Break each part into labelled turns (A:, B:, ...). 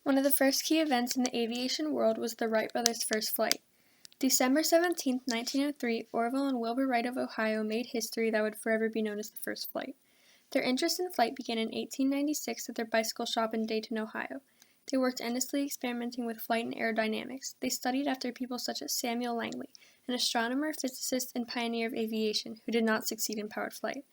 A: One of the first key events in the aviation world was the Wright brothers' first flight. December 17, 1903, Orville and Wilbur Wright of Ohio made history that would forever be known as the first flight. Their interest in flight began in 1896 at their bicycle shop in Dayton, Ohio. They worked endlessly experimenting with flight and aerodynamics. They studied after people such as Samuel Langley, an astronomer, physicist, and pioneer of aviation, who did not succeed in powered flight.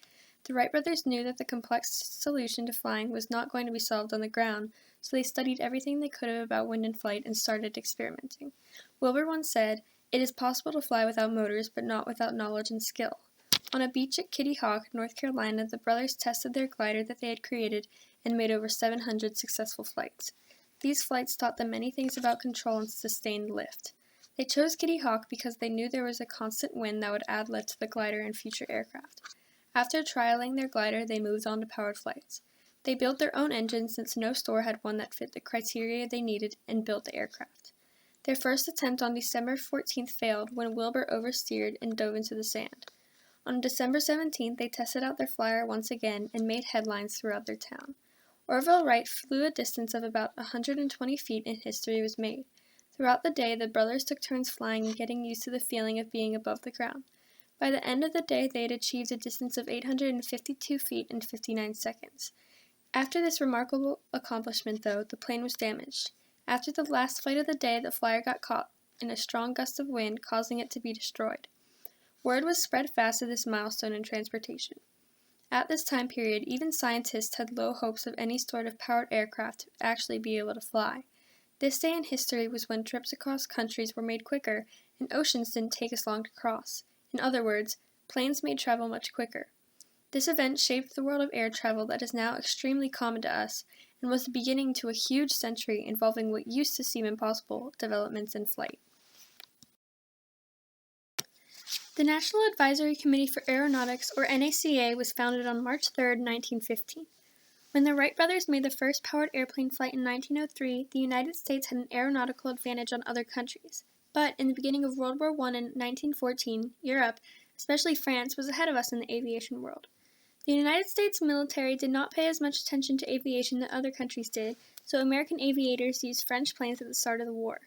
A: The Wright brothers knew that the complex solution to flying was not going to be solved on the ground, so they studied everything they could have about wind and flight and started experimenting. Wilbur once said, "It is possible to fly without motors, but not without knowledge and skill." On a beach at Kitty Hawk, North Carolina, the brothers tested their glider that they had created and made over 700 successful flights. These flights taught them many things about control and sustained lift. They chose Kitty Hawk because they knew there was a constant wind that would add lift to the glider and future aircraft. After trialing their glider, they moved on to powered flights. They built their own engine since no store had one that fit the criteria they needed and built the aircraft. Their first attempt on December 14th failed when Wilbur oversteered and dove into the sand. On December 17th, they tested out their flyer once again and made headlines throughout their town. Orville Wright flew a distance of about 120 feet and history was made. Throughout the day, the brothers took turns flying and getting used to the feeling of being above the ground. By the end of the day, they had achieved a distance of 852 feet in 59 seconds. After this remarkable accomplishment, though, the plane was damaged. After the last flight of the day, the flyer got caught in a strong gust of wind, causing it to be destroyed. Word was spread fast of this milestone in transportation. At this time period, even scientists had low hopes of any sort of powered aircraft to actually be able to fly. This day in history was when trips across countries were made quicker and oceans didn't take as long to cross. In other words, planes made travel much quicker. This event shaped the world of air travel that is now extremely common to us and was the beginning to a huge century involving what used to seem impossible developments in flight. The National Advisory Committee for Aeronautics, or NACA, was founded on March 3, 1915. When the Wright brothers made the first powered airplane flight in 1903, the United States had an aeronautical advantage on other countries. But in the beginning of World War I in 1914, Europe, especially France, was ahead of us in the aviation world. The United States military did not pay as much attention to aviation that other countries did, so American aviators used French planes at the start of the war.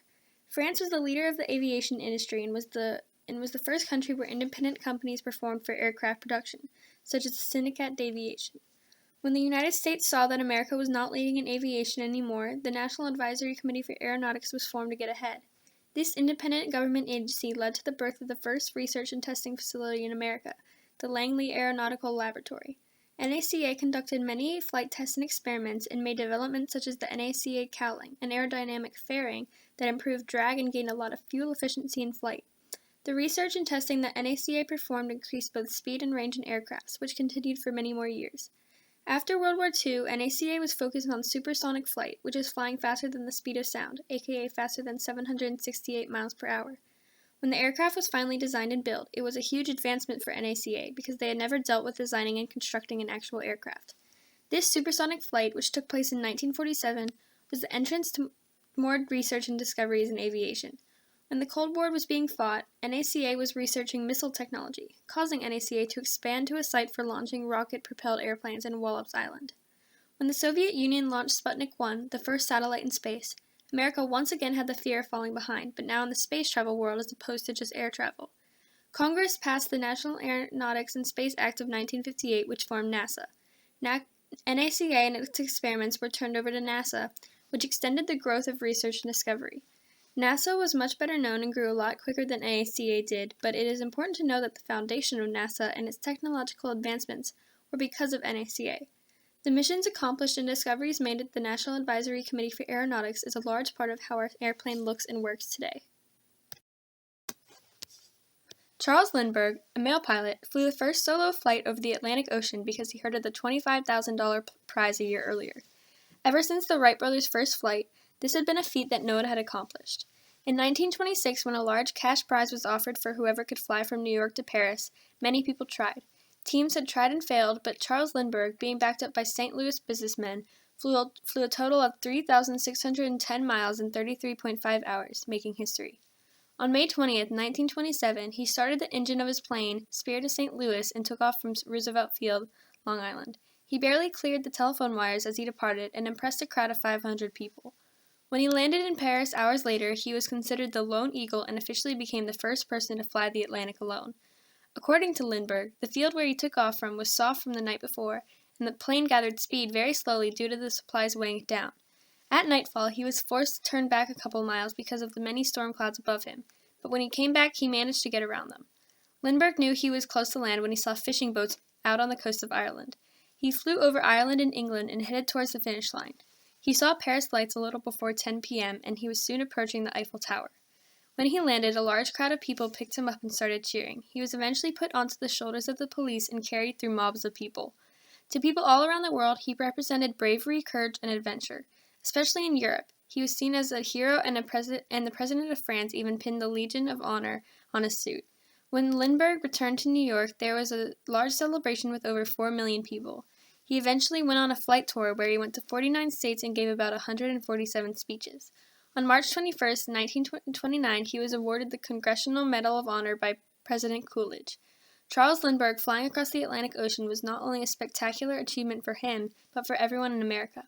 A: France was the leader of the aviation industry and was the first country where independent companies performed for aircraft production, such as the Syndicat d'Aviation. When the United States saw that America was not leading in aviation anymore, the National Advisory Committee for Aeronautics was formed to get ahead. This independent government agency led to the birth of the first research and testing facility in America, the Langley Aeronautical Laboratory. NACA conducted many flight tests and experiments and made developments such as the NACA cowling, an aerodynamic fairing that improved drag and gained a lot of fuel efficiency in flight. The research and testing that NACA performed increased both speed and range in aircrafts, which continued for many more years. After World War II, NACA was focused on supersonic flight, which is flying faster than the speed of sound, aka faster than 768 miles per hour. When the aircraft was finally designed and built, it was a huge advancement for NACA because they had never dealt with designing and constructing an actual aircraft. This supersonic flight, which took place in 1947, was the entrance to more research and discoveries in aviation. When the Cold War was being fought, NACA was researching missile technology, causing NACA to expand to a site for launching rocket-propelled airplanes in Wallops Island. When the Soviet Union launched Sputnik 1, the first satellite in space, America once again had the fear of falling behind, but now in the space travel world as opposed to just air travel. Congress passed the National Aeronautics and Space Act of 1958, which formed NASA. NACA and its experiments were turned over to NASA, which extended the growth of research and discovery. NASA was much better known and grew a lot quicker than NACA did, but it is important to know that the foundation of NASA and its technological advancements were because of NACA. The missions accomplished and discoveries made at the National Advisory Committee for Aeronautics is a large part of how our airplane looks and works today. Charles Lindbergh, a male pilot, flew the first solo flight over the Atlantic Ocean because he heard of the $25,000 prize a year earlier. Ever since the Wright brothers' first flight, this had been a feat that no one had accomplished. In 1926, when a large cash prize was offered for whoever could fly from New York to Paris, many people tried. Teams had tried and failed, but Charles Lindbergh, being backed up by St. Louis businessmen, flew a total of 3,610 miles in 33.5 hours, making history. On May 20, 1927, he started the engine of his plane, speared to St. Louis, and took off from Roosevelt Field, Long Island. He barely cleared the telephone wires as he departed and impressed a crowd of 500 people. When he landed in Paris hours later, he was considered the Lone Eagle and officially became the first person to fly the Atlantic alone. According to Lindbergh, the field where he took off from was soft from the night before, and the plane gathered speed very slowly due to the supplies weighing it down. At nightfall, he was forced to turn back a couple miles because of the many storm clouds above him, but when he came back, he managed to get around them. Lindbergh knew he was close to land when he saw fishing boats out on the coast of Ireland. He flew over Ireland and England and headed towards the finish line. He saw Paris lights a little before 10 p.m., and he was soon approaching the Eiffel Tower. When he landed, a large crowd of people picked him up and started cheering. He was eventually put onto the shoulders of the police and carried through mobs of people. To people all around the world, he represented bravery, courage, and adventure. Especially in Europe, he was seen as a hero, and the president of France even pinned the Legion of Honor on his suit. When Lindbergh returned to New York, there was a large celebration with over 4 million people. He eventually went on a flight tour where he went to 49 states and gave about 147 speeches. On March 21, 1929, he was awarded the Congressional Medal of Honor by President Coolidge. Charles Lindbergh flying across the Atlantic Ocean was not only a spectacular achievement for him, but for everyone in America.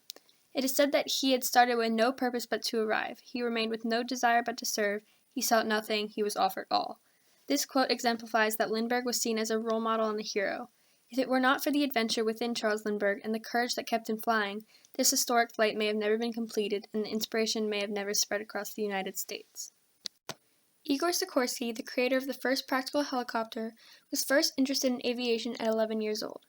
A: It is said that he had started with no purpose but to arrive. He remained with no desire but to serve. He sought nothing. He was offered all. This quote exemplifies that Lindbergh was seen as a role model and a hero. If it were not for the adventure within Charles Lindbergh and the courage that kept him flying, this historic flight may have never been completed and the inspiration may have never spread across the United States. Igor Sikorsky, the creator of the first practical helicopter, was first interested in aviation at 11 years old.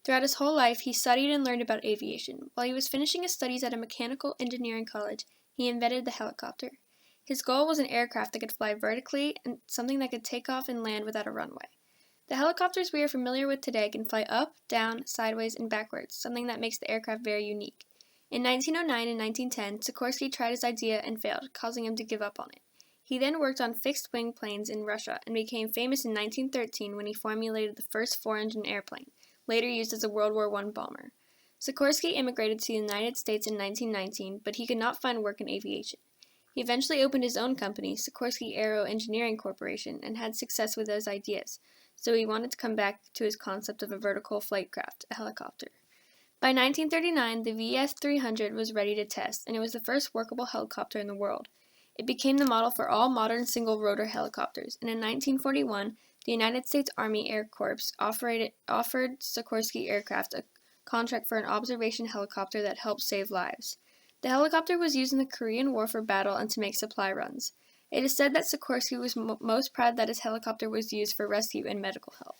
A: Throughout his whole life, he studied and learned about aviation. While he was finishing his studies at a mechanical engineering college, he invented the helicopter. His goal was an aircraft that could fly vertically and something that could take off and land without a runway. The helicopters we are familiar with today can fly up, down, sideways, and backwards, something that makes the aircraft very unique. In 1909 and 1910, Sikorsky tried his idea and failed, causing him to give up on it. He then worked on fixed-wing planes in Russia and became famous in 1913 when he formulated the first four-engine airplane, later used as a World War I bomber. Sikorsky immigrated to the United States in 1919, but he could not find work in aviation. He eventually opened his own company, Sikorsky Aero Engineering Corporation, and had success with his ideas, so he wanted to come back to his concept of a vertical flight craft, a helicopter. By 1939, the VS-300 was ready to test, and it was the first workable helicopter in the world. It became the model for all modern single-rotor helicopters, and in 1941, the United States Army Air Corps offered Sikorsky Aircraft a contract for an observation helicopter that helped save lives. The helicopter was used in the Korean War for battle and to make supply runs. It is said that Sikorsky was most proud that his helicopter was used for rescue and medical help.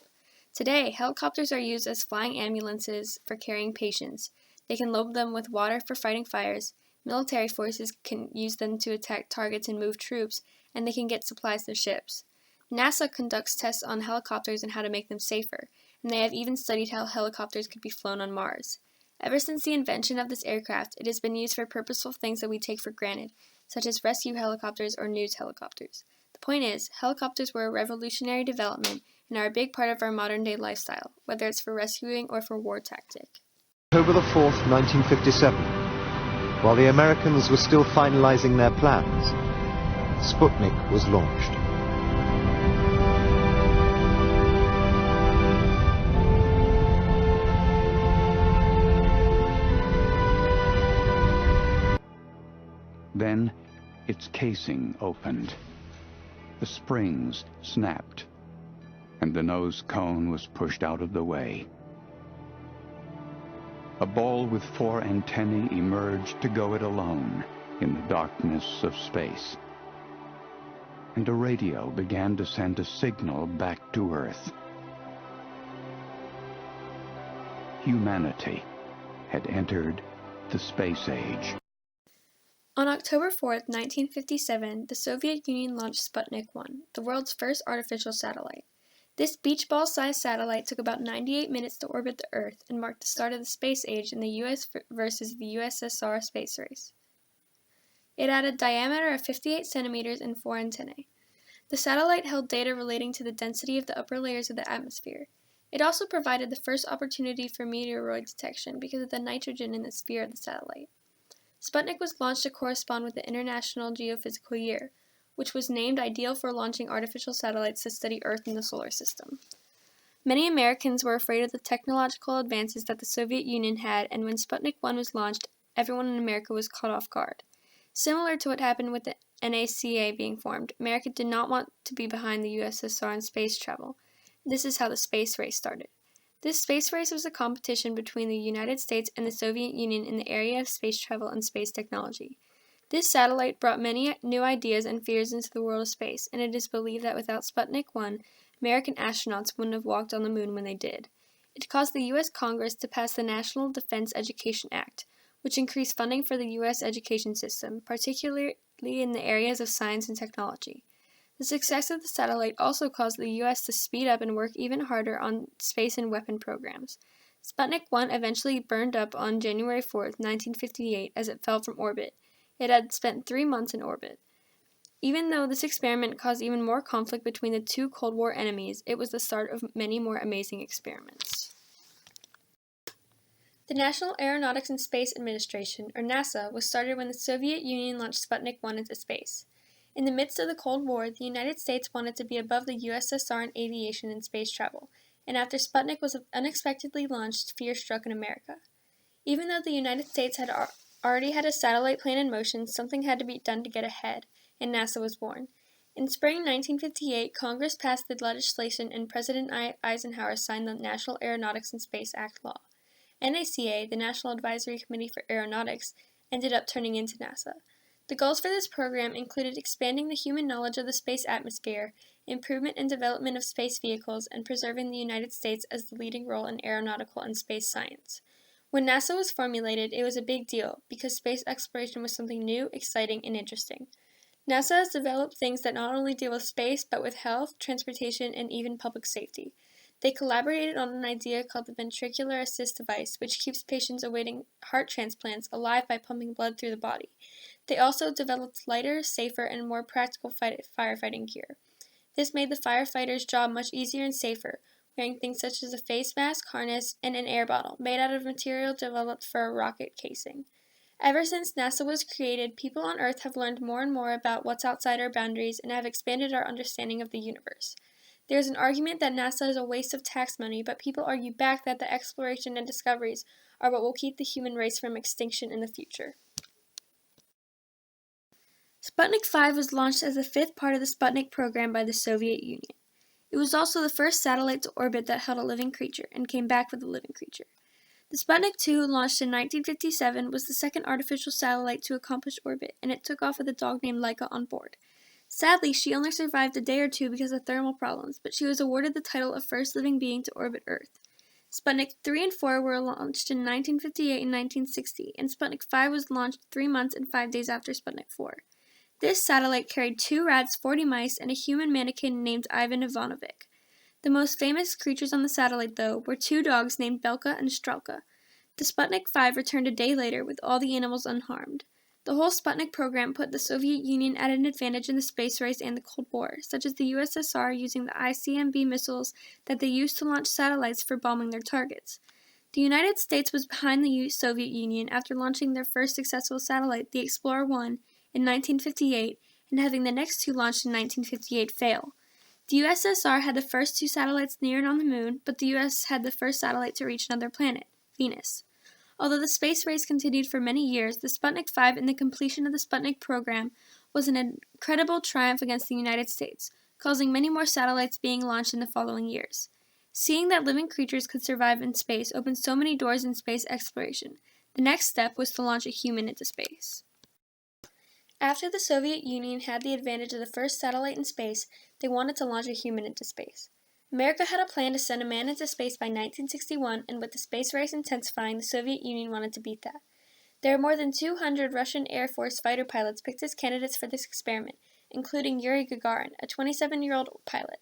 A: Today, helicopters are used as flying ambulances for carrying patients. They can load them with water for fighting fires. Military forces can use them to attack targets and move troops, and they can get supplies to ships. NASA conducts tests on helicopters and how to make them safer, and they have even studied how helicopters could be flown on Mars. Ever since the invention of this aircraft, it has been used for purposeful things that we take for granted, such as rescue helicopters or news helicopters. The point is, helicopters were a revolutionary development and are a big part of our modern-day lifestyle, whether it's for rescuing or for war tactic.
B: October the 4th, 1957, while the Americans were still finalizing their plans, Sputnik was launched.
C: Then its casing opened. The springs snapped, and the nose cone was pushed out of the way. A ball with 4 antennae emerged to go it alone in the darkness of space. And a radio began to send a signal back to Earth. Humanity had entered the space age.
A: On October 4, 1957, the Soviet Union launched Sputnik 1, the world's first artificial satellite. This beach ball-sized satellite took about 98 minutes to orbit the Earth and marked the start of the space age in the U.S. versus the USSR space race. It had a diameter of 58 centimeters and 4 antennae. The satellite held data relating to the density of the upper layers of the atmosphere. It also provided the first opportunity for meteoroid detection because of the nitrogen in the sphere of the satellite. Sputnik was launched to correspond with the International Geophysical Year, which was named ideal for launching artificial satellites to study Earth and the solar system. Many Americans were afraid of the technological advances that the Soviet Union had, and when Sputnik 1 was launched, everyone in America was caught off guard. Similar to what happened with the NACA being formed, America did not want to be behind the USSR in space travel. This is how the space race started. This space race was a competition between the United States and the Soviet Union in the area of space travel and space technology. This satellite brought many new ideas and fears into the world of space, and it is believed that without Sputnik 1, American astronauts wouldn't have walked on the moon when they did. It caused the U.S. Congress to pass the National Defense Education Act, which increased funding for the U.S. education system, particularly in the areas of science and technology. The success of the satellite also caused the U.S. to speed up and work even harder on space and weapon programs. Sputnik 1 eventually burned up on January 4, 1958, as it fell from orbit. It had spent 3 months in orbit. Even though this experiment caused even more conflict between the two Cold War enemies, it was the start of many more amazing experiments. The National Aeronautics and Space Administration, or NASA, was started when the Soviet Union launched Sputnik 1 into space. In the midst of the Cold War, the United States wanted to be above the USSR in aviation and space travel, and after Sputnik was unexpectedly launched, fear struck in America. Even though the United States had already had a satellite plan in motion, something had to be done to get ahead, and NASA was born. In spring 1958, Congress passed the legislation and President Eisenhower signed the National Aeronautics and Space Act law. NACA, the National Advisory Committee for Aeronautics, ended up turning into NASA. The goals for this program included expanding the human knowledge of the space atmosphere, improvement and development of space vehicles, and preserving the United States as the leading role in aeronautical and space science. When NASA was formulated, it was a big deal because space exploration was something new, exciting, and interesting. NASA has developed things that not only deal with space, but with health, transportation, and even public safety. They collaborated on an idea called the ventricular assist device, which keeps patients awaiting heart transplants alive by pumping blood through the body. They also developed lighter, safer, and more practical firefighting gear. This made the firefighters' job much easier and safer, wearing things such as a face mask, harness, and an air bottle made out of material developed for a rocket casing. Ever since NASA was created, people on Earth have learned more and more about what's outside our boundaries and have expanded our understanding of the universe. There is an argument that NASA is a waste of tax money, but people argue back that the exploration and discoveries are what will keep the human race from extinction in the future. Sputnik 5 was launched as the fifth part of the Sputnik program by the Soviet Union. It was also the first satellite to orbit that held a living creature and came back with a living creature. The Sputnik 2, launched in 1957, was the second artificial satellite to accomplish orbit, and it took off with a dog named Laika on board. Sadly, she only survived a day or two because of thermal problems, but she was awarded the title of first living being to orbit Earth. Sputnik 3 and 4 were launched in 1958 and 1960, and Sputnik 5 was launched 3 months and 5 days after Sputnik 4. This satellite carried 2 rats, 40 mice, and a human mannequin named Ivan Ivanovic. The most famous creatures on the satellite, though, were 2 dogs named Belka and Strelka. The Sputnik 5 returned a day later with all the animals unharmed. The whole Sputnik program put the Soviet Union at an advantage in the space race and the Cold War, such as the USSR using the ICBM missiles that they used to launch satellites for bombing their targets. The United States was behind the Soviet Union after launching their first successful satellite, the Explorer 1, in 1958, and having the next 2 launched in 1958 fail. The USSR had the first 2 satellites near and on the moon, but the US had the first satellite to reach another planet, Venus. Although the space race continued for many years, the Sputnik 5 and the completion of the Sputnik program was an incredible triumph against the United States, causing many more satellites being launched in the following years. Seeing that living creatures could survive in space opened so many doors in space exploration. The next step was to launch a human into space. After the Soviet Union had the advantage of the first satellite in space, they wanted to launch a human into space. America had a plan to send a man into space by 1961, and with the space race intensifying, the Soviet Union wanted to beat that. There are more than 200 Russian Air Force fighter pilots picked as candidates for this experiment, including Yuri Gagarin, a 27-year-old pilot.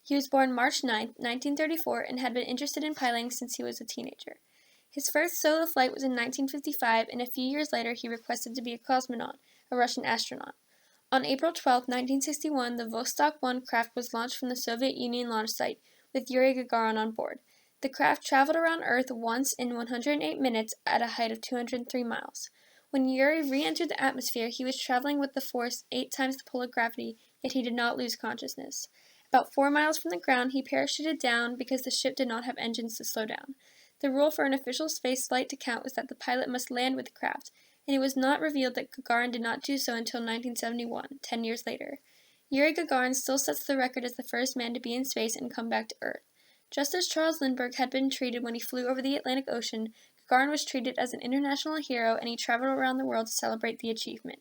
A: He was born March 9, 1934, and had been interested in piloting since he was a teenager. His first solo flight was in 1955, and a few years later he requested to be a cosmonaut, a Russian astronaut. On April 12, 1961, the Vostok 1 craft was launched from the Soviet Union launch site, with Yuri Gagarin on board. The craft traveled around Earth once in 108 minutes at a height of 203 miles. When Yuri re-entered the atmosphere, he was traveling with the force 8 times the pull of gravity, yet he did not lose consciousness. About 4 miles from the ground, he parachuted down because the ship did not have engines to slow down. The rule for an official space flight to count was that the pilot must land with the craft, and it was not revealed that Gagarin did not do so until 1971, 10 years later. Yuri Gagarin still sets the record as the first man to be in space and come back to Earth. Just as Charles Lindbergh had been treated when he flew over the Atlantic Ocean, Gagarin was treated as an international hero, and he traveled around the world to celebrate the achievement.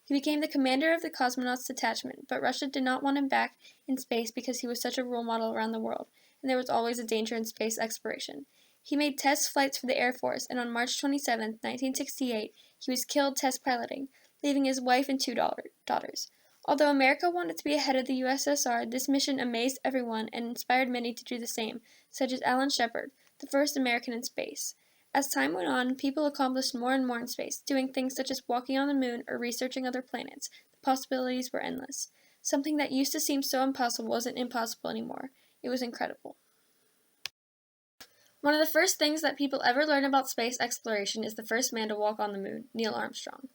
A: He became the commander of the cosmonauts detachment, but Russia did not want him back in space because he was such a role model around the world, and there was always a danger in space exploration. He made test flights for the Air Force, and on March 27, 1968, he was killed test piloting, leaving his wife and two daughters. Although America wanted to be ahead of the USSR, this mission amazed everyone and inspired many to do the same, such as Alan Shepard, the first American in space. As time went on, people accomplished more and more in space, doing things such as walking on the moon or researching other planets. The possibilities were endless. Something that used to seem so impossible wasn't impossible anymore. It was incredible. One of the first things that people ever learn about space exploration is the first man to walk on the moon, Neil Armstrong.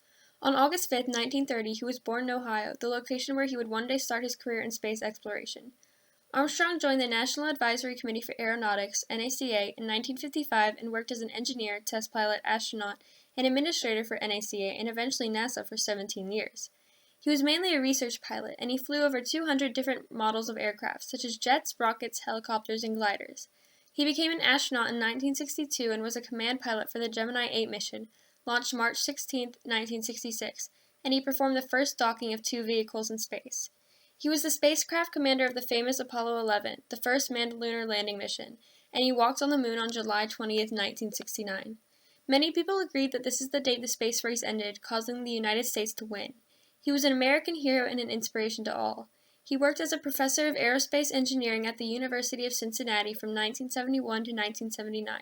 A: On August 5, 1930, he was born in Ohio, the location where he would one day start his career in space exploration. Armstrong joined the National Advisory Committee for Aeronautics, NACA, in 1955 and worked as an engineer, test pilot, astronaut, and administrator for NACA and eventually NASA for 17 years. He was mainly a research pilot, and he flew over 200 different models of aircraft, such as jets, rockets, helicopters, and gliders. He became an astronaut in 1962 and was a command pilot for the Gemini 8 mission, launched March 16, 1966, and he performed the first docking of two vehicles in space. He was the spacecraft commander of the famous Apollo 11, the first manned lunar landing mission, and he walked on the moon on July 20, 1969. Many people agreed that this is the date the space race ended, causing the United States to win. He was an American hero and an inspiration to all. He worked as a professor of aerospace engineering at the University of Cincinnati from 1971 to 1979.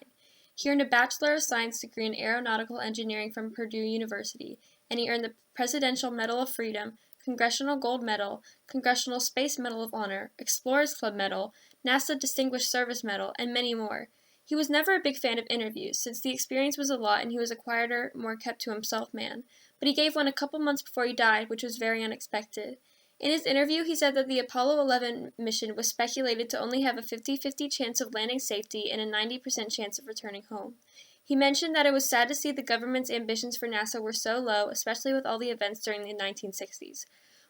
A: He earned a Bachelor of Science degree in Aeronautical Engineering from Purdue University, and he earned the Presidential Medal of Freedom, Congressional Gold Medal, Congressional Space Medal of Honor, Explorers Club Medal, NASA Distinguished Service Medal, and many more. He was never a big fan of interviews, since the experience was a lot and he was a quieter, more kept-to-himself man, but he gave one a couple months before he died, which was very unexpected. In his interview, he said that the Apollo 11 mission was speculated to only have a 50-50 chance of landing safely and a 90% chance of returning home. He mentioned that it was sad to see the government's ambitions for NASA were so low, especially with all the events during the 1960s.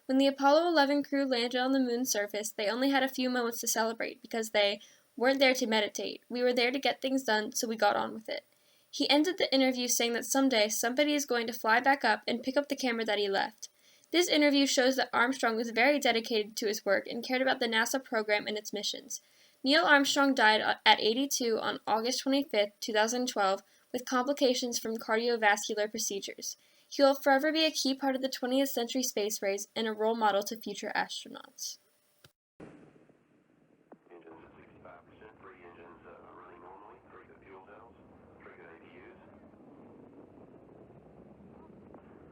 A: When the Apollo 11 crew landed on the moon's surface, they only had a few moments to celebrate because they weren't there to meditate. We were there to get things done, so we got on with it. He ended the interview saying that someday somebody is going to fly back up and pick up the camera that he left. This interview shows that Armstrong was very dedicated to his work and cared about the NASA program and its missions. Neil Armstrong died at 82 on August 25, 2012, with complications from cardiovascular procedures. He will forever be a key part of the 20th century space race and a role model to future astronauts.
D: Engines at 65%, three engines running normally, three good fuel cells, three good ADUs.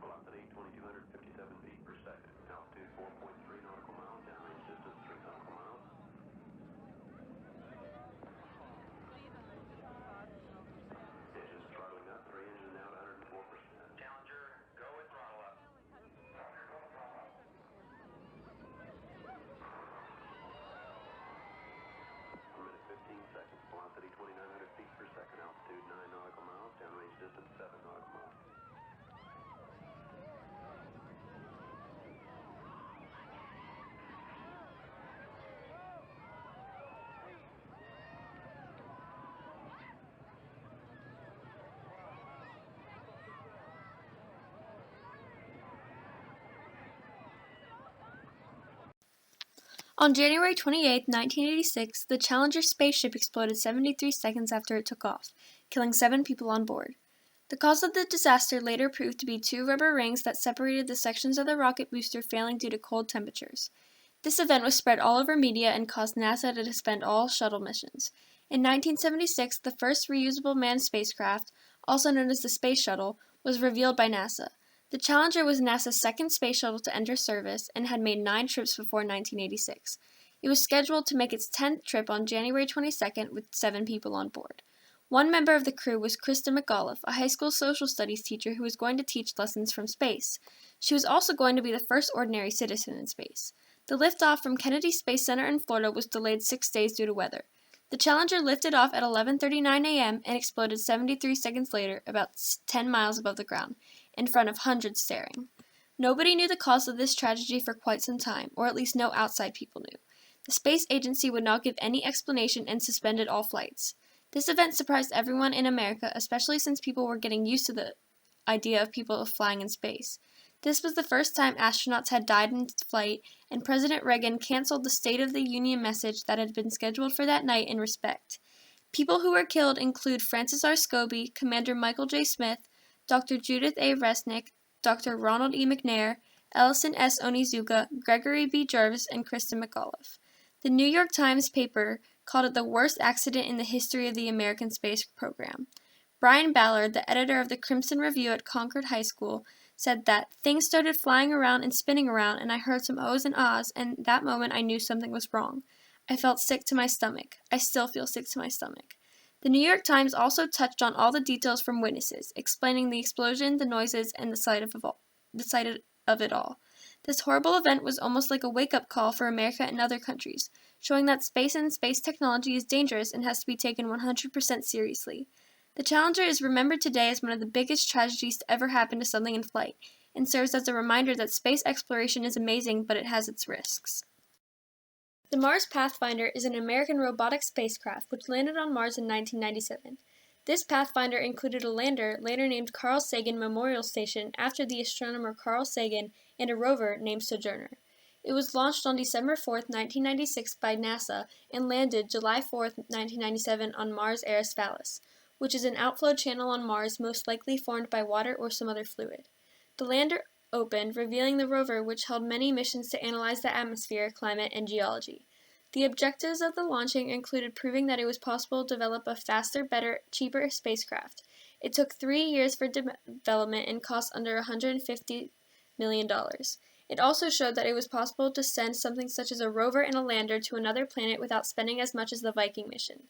D: Velocity 2,257 feet per second. Altitude 4.3 nautical miles. Downrange distance 3 nautical miles. Engines throttling up. Three engines now at 104%. Challenger, go with throttle up. A minute 15 seconds. Velocity 2,900 feet per second. Altitude 9 nautical miles. Downrange distance 7 nautical miles.
A: On January 28, 1986, the Challenger spaceship exploded 73 seconds after it took off, killing 7 people on board. The cause of the disaster later proved to be 2 rubber rings that separated the sections of the rocket booster failing due to cold temperatures. This event was spread all over media and caused NASA to suspend all shuttle missions. In 1976, the first reusable manned spacecraft, also known as the Space Shuttle, was revealed by NASA. The Challenger was NASA's second space shuttle to enter service and had made 9 trips before 1986. It was scheduled to make its 10th trip on January 22nd with 7 people on board. One member of the crew was Krista McAuliffe, a high school social studies teacher who was going to teach lessons from space. She was also going to be the first ordinary citizen in space. The liftoff from Kennedy Space Center in Florida was delayed 6 days due to weather. The Challenger lifted off at 11:39 a.m. and exploded 73 seconds later, about 10 miles above the ground. in front of hundreds staring. Nobody knew the cause of this tragedy for quite some time, or at least no outside people knew. The space agency would not give any explanation and suspended all flights. This event surprised everyone in America, especially since people were getting used to the idea of people flying in space. This was the first time astronauts had died in flight, and President Reagan canceled the State of the Union message that had been scheduled for that night in respect. People who were killed include Francis R. Scobie, Commander Michael J. Smith, Dr. Judith A. Resnick, Dr. Ronald E. McNair, Ellison S. Onizuka, Gregory B. Jarvis, and Kristen McAuliffe. The New York Times paper called it the worst accident in the history of the American space program. Brian Ballard, the editor of the Crimson Review at Concord High School, said that things started flying around and spinning around, and I heard some ohs and ahs, and that moment I knew something was wrong. I felt sick to my stomach. I still feel sick to my stomach. The New York Times also touched on all the details from witnesses, explaining the explosion, the noises, and the sight of it all. This horrible event was almost like a wake-up call for America and other countries, showing that space and space technology is dangerous and has to be taken 100% seriously. The Challenger is remembered today as one of the biggest tragedies to ever happen to something in flight, and serves as a reminder that space exploration is amazing, but it has its risks. The Mars Pathfinder is an American robotic spacecraft which landed on Mars in 1997. This Pathfinder included a lander later named Carl Sagan Memorial Station after the astronomer Carl Sagan and a rover named Sojourner. It was launched on December 4, 1996 by NASA and landed July 4, 1997 on Mars Ares Vallis, which is an outflow channel on Mars most likely formed by water or some other fluid. The lander opened, revealing the rover, which held many missions to analyze the atmosphere, climate, and geology. The objectives of the launching included proving that it was possible to develop a faster, better, cheaper spacecraft. It took 3 years for development and cost under $150 million. It also showed that it was possible to send something such as a rover and a lander to another planet without spending as much as the Viking mission.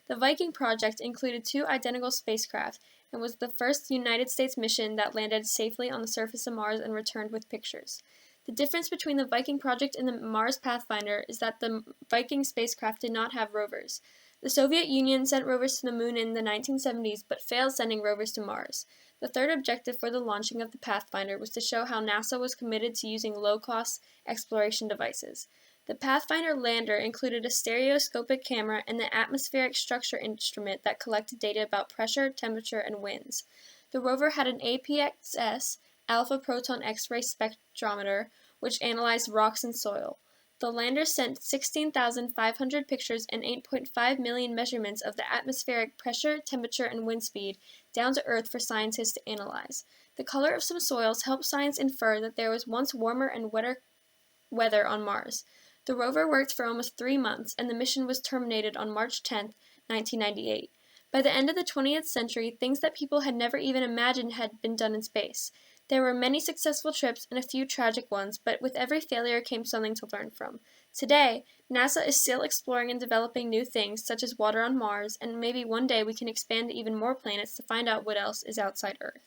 A: The Viking project included 2 identical spacecraft and was the first United States mission that landed safely on the surface of Mars and returned with pictures. The difference between the Viking project and the Mars Pathfinder is that the Viking spacecraft did not have rovers. The Soviet Union sent rovers to the moon in the 1970s but failed sending rovers to Mars. The third objective for the launching of the Pathfinder was to show how NASA was committed to using low-cost exploration devices. The Pathfinder lander included a stereoscopic camera and the atmospheric structure instrument that collected data about pressure, temperature, and winds. The rover had an APXS, alpha proton X-ray spectrometer, which analyzed rocks and soil. The lander sent 16,500 pictures and 8.5 million measurements of the atmospheric pressure, temperature, and wind speed down to Earth for scientists to analyze. The color of some soils helped science infer that there was once warmer and wetter weather on Mars. The rover worked for almost 3 months, and the mission was terminated on March 10, 1998. By the end of the 20th century, things that people had never even imagined had been done in space. There were many successful trips and a few tragic ones, but with every failure came something to learn from. Today, NASA is still exploring and developing new things, such as water on Mars, and maybe one day we can expand to even more planets to find out what else is outside Earth.